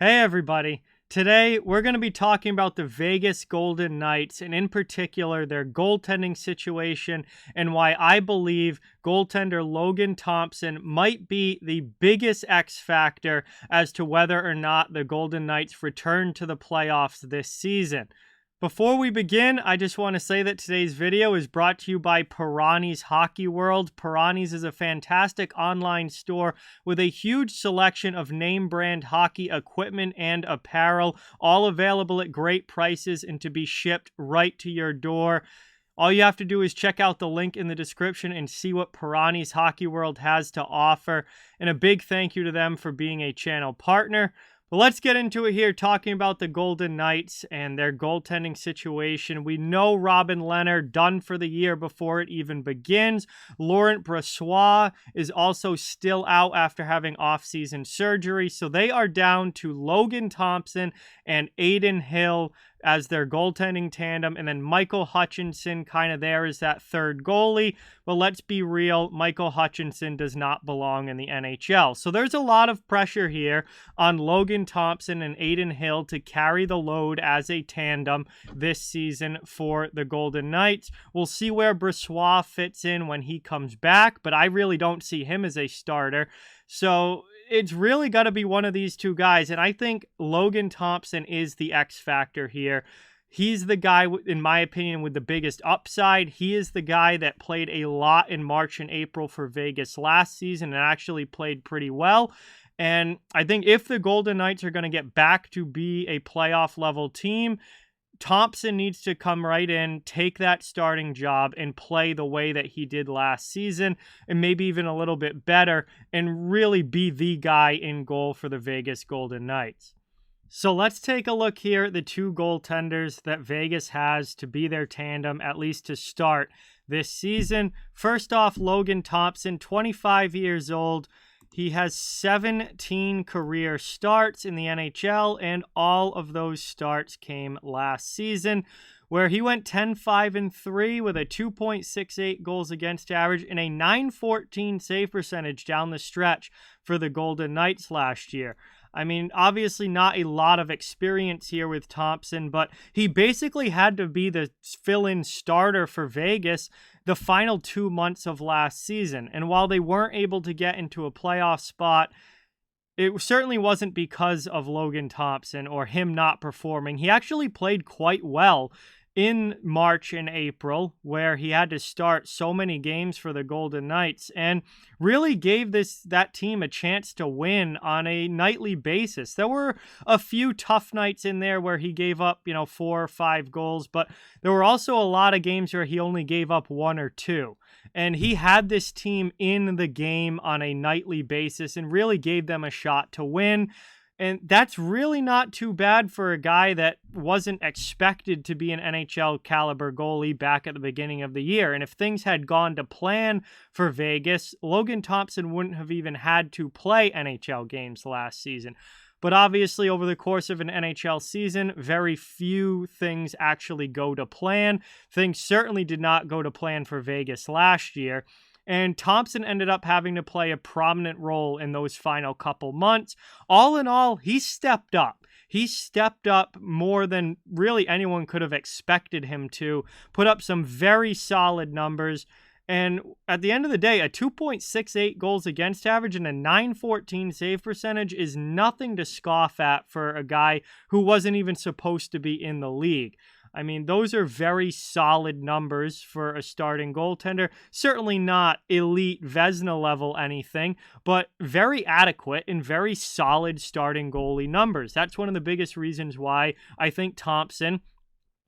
Hey everybody. Today we're going to be talking about the Vegas Golden Knights and in particular their goaltending situation and why I believe goaltender Logan Thompson might be the biggest X factor as to whether or not the Golden Knights return to the playoffs this season. Before we begin, I just want to say that today's video is brought to you by Perani's Hockey World. Perani's is a fantastic online store with a huge selection of name brand hockey equipment and apparel, all available at great prices and to be shipped right to your door. All you have to do is check out the link in the description and see what Perani's Hockey World has to offer. And a big thank you to them for being a channel partner. But let's get into it here, talking about the Golden Knights and their goaltending situation. We know Robin Lehner done for the year before it even begins. Laurent Brossoit is also still out after having off-season surgery. So they are down to Logan Thompson and Adin Hill as their goaltending tandem, and then Michael Hutchinson kind of there as that third goalie. But let's be real, Michael Hutchinson does not belong in the NHL. So there's a lot of pressure here on Logan Thompson and Adin Hill to carry the load as a tandem this season for the Golden Knights. We'll see where Brossoit fits in when he comes back, but I really don't see him as a starter. So it's really got to be one of these two guys, and I think Logan Thompson is the X factor here. He's the guy, in my opinion, with the biggest upside. He is the guy that played a lot in March and April for Vegas last season and actually played pretty well. And I think if the Golden Knights are going to get back to be a playoff level team, Thompson needs to come right in, take that starting job, and play the way that he did last season, and maybe even a little bit better, and really be the guy in goal for the Vegas Golden Knights. So let's take a look here at the two goaltenders that Vegas has to be their tandem, at least to start this season. First off, Logan Thompson, 25 years old. He has 17 career starts in the NHL, and all of those starts came last season, where he went 10-5-3 with a 2.68 goals against average and a .914 save percentage down the stretch for the Golden Knights last year. I mean, obviously not a lot of experience here with Thompson, but he basically had to be the fill-in starter for Vegas the final 2 months of last season. And while they weren't able to get into a playoff spot, it certainly wasn't because of Logan Thompson or him not performing. He actually played quite well in March and April, where he had to start so many games for the Golden Knights and really gave that team a chance to win on a nightly basis. There were a few tough nights in there where he gave up, 4 or 5 goals, but there were also a lot of games where he only gave up 1 or 2. And he had this team in the game on a nightly basis and really gave them a shot to win. And that's really not too bad for a guy that wasn't expected to be an NHL caliber goalie back at the beginning of the year. And if things had gone to plan for Vegas, Logan Thompson wouldn't have even had to play NHL games last season. But obviously, over the course of an NHL season, very few things actually go to plan. Things certainly did not go to plan for Vegas last year. And Thompson ended up having to play a prominent role in those final couple months. All in all, he stepped up. He stepped up more than really anyone could have expected him to, put up some very solid numbers. And at the end of the day, a 2.68 goals against average and a .914 save percentage is nothing to scoff at for a guy who wasn't even supposed to be in the league. I mean, those are very solid numbers for a starting goaltender. Certainly not elite Vezina level anything, but very adequate and very solid starting goalie numbers. That's one of the biggest reasons why I think Thompson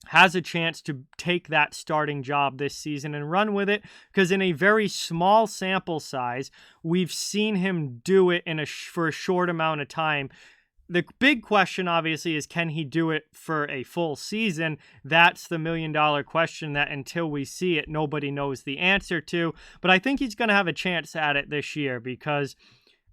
has a chance to take that starting job this season and run with it, because in a very small sample size, we've seen him do it for a short amount of time. The big question, obviously, is can he do it for a full season? That's the million-dollar question that until we see it, nobody knows the answer to. But I think he's going to have a chance at it this year because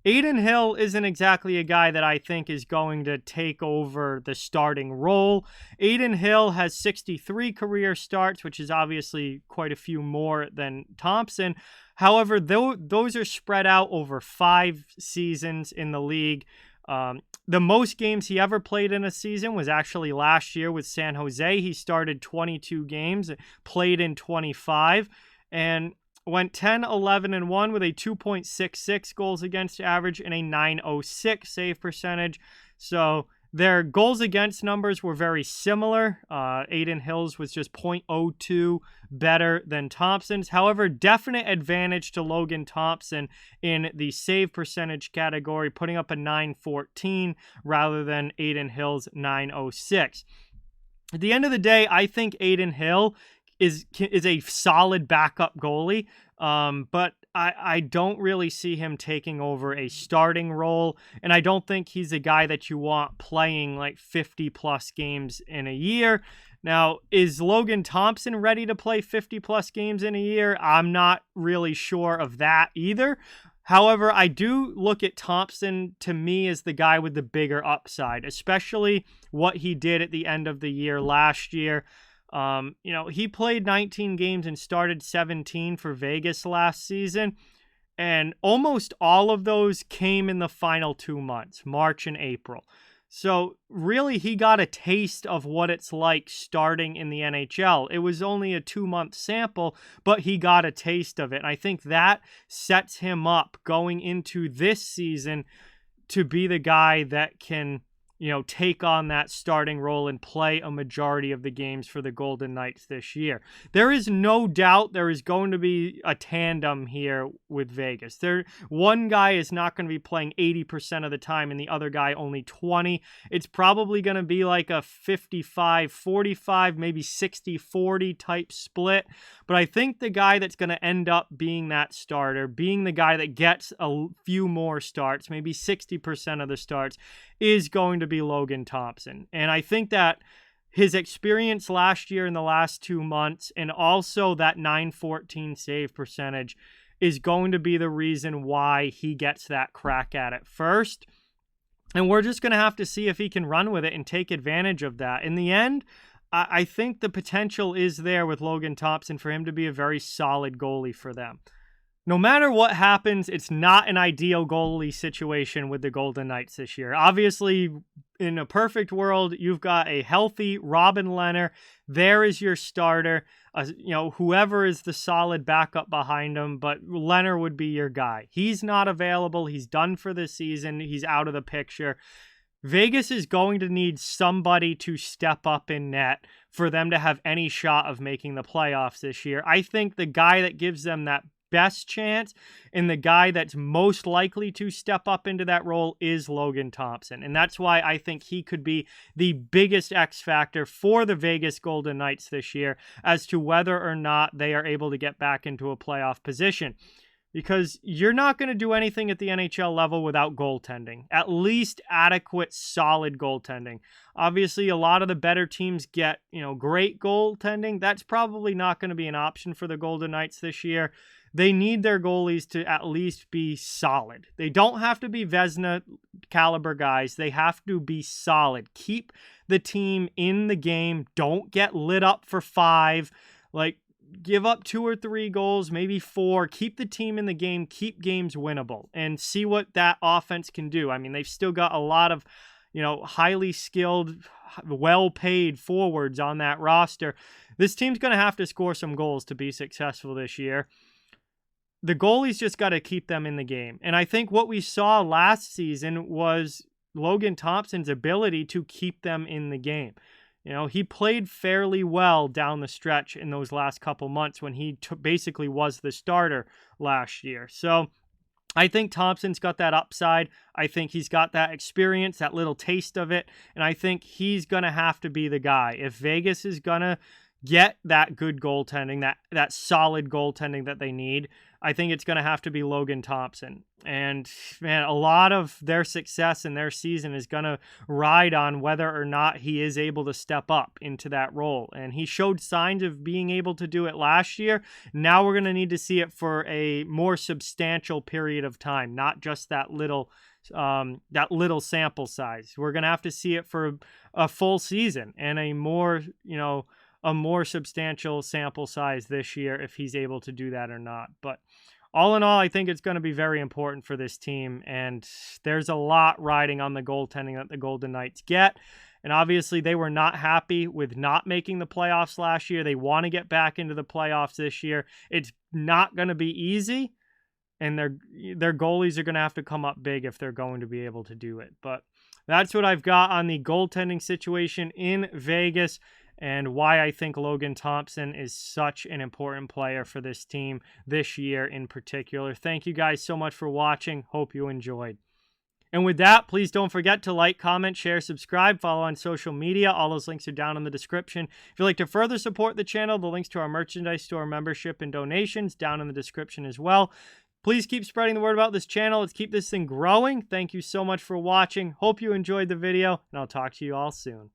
Adin Hill isn't exactly a guy that I think is going to take over the starting role. Adin Hill has 63 career starts, which is obviously quite a few more than Thompson. However, those are spread out over 5 seasons in the league. The most games he ever played in a season was actually last year with San Jose. He started 22 games, played in 25, and went 10, 11, and 1 with a 2.66 goals against average and a 906 save percentage. So their goals against numbers were very similar. Adin Hill's was just 0.02 better than Thompson's. However, definite advantage to Logan Thompson in the save percentage category, putting up a 914 rather than Adin Hill's 906. At the end of the day, I think Adin Hill is a solid backup goalie, but I don't really see him taking over a starting role, and I don't think he's a guy that you want playing like 50-plus games in a year. Now, is Logan Thompson ready to play 50-plus games in a year? I'm not really sure of that either. However, I do look at Thompson, to me, as the guy with the bigger upside, especially what he did at the end of the year last year. He played 19 games and started 17 for Vegas last season, and almost all of those came in the final 2 months, March and April. So really, he got a taste of what it's like starting in the NHL. It was only a 2-month sample, but he got a taste of it. And I think that sets him up going into this season to be the guy that can, take on that starting role and play a majority of the games for the Golden Knights this year. There is no doubt there is going to be a tandem here with Vegas. One guy is not going to be playing 80% of the time and the other guy only 20. It's probably going to be like a 55-45, maybe 60-40 type split. But I think the guy that's going to end up being that starter, being the guy that gets a few more starts, maybe 60% of the starts, is going to be Logan Thompson. And I think that his experience last year in the last 2 months and also that 914 save percentage is going to be the reason why he gets that crack at it first. And we're just going to have to see if he can run with it and take advantage of that. In the end, I think the potential is there with Logan Thompson for him to be a very solid goalie for them. No matter what happens, it's not an ideal goalie situation with the Golden Knights this year. Obviously, in a perfect world, you've got a healthy Robin Lehner. There is your starter. Whoever is the solid backup behind him, but Lehner would be your guy. He's not available. He's done for the season. He's out of the picture. Vegas is going to need somebody to step up in net for them to have any shot of making the playoffs this year. I think the guy that gives them that best chance and the guy that's most likely to step up into that role is Logan Thompson. And that's why I think he could be the biggest X factor for the Vegas Golden Knights this year as to whether or not they are able to get back into a playoff position. Because you're not going to do anything at the NHL level without goaltending. At least adequate, solid goaltending. Obviously, a lot of the better teams get, great goaltending. That's probably not going to be an option for the Golden Knights this year. They need their goalies to at least be solid. They don't have to be Vezina caliber guys. They have to be solid. Keep the team in the game. Don't get lit up for 5. Give up 2 or 3 goals, maybe 4. Keep the team in the game. Keep games winnable and see what that offense can do. I mean, they've still got a lot of, highly skilled, well-paid forwards on that roster. This team's going to have to score some goals to be successful this year. The goalies just got to keep them in the game. And I think what we saw last season was Logan Thompson's ability to keep them in the game. He played fairly well down the stretch in those last couple months when he basically was the starter last year. So I think Thompson's got that upside. I think he's got that experience, that little taste of it. And I think he's going to have to be the guy. If Vegas is going to get that good goaltending, that solid goaltending that they need, I think it's going to have to be Logan Thompson. And man, a lot of their success in their season is going to ride on whether or not he is able to step up into that role. And he showed signs of being able to do it last year. Now we're going to need to see it for a more substantial period of time, not just that little sample size. We're going to have to see it for a full season and a more substantial sample size this year if he's able to do that or not. But all in all, I think it's going to be very important for this team, and there's a lot riding on the goaltending that the Golden Knights get. And obviously, they were not happy with not making the playoffs last year. They want to get back into the playoffs this year. It's not going to be easy, and their goalies are going to have to come up big if they're going to be able to do it. But that's what I've got on the goaltending situation in Vegas and why I think Logan Thompson is such an important player for this team this year in particular. Thank you guys so much for watching. Hope you enjoyed. And with that, please don't forget to like, comment, share, subscribe, follow on social media. All those links are down in the description. If you'd like to further support the channel, the links to our merchandise store, membership, and donations down in the description as well. Please keep spreading the word about this channel. Let's keep this thing growing. Thank you so much for watching. Hope you enjoyed the video, and I'll talk to you all soon.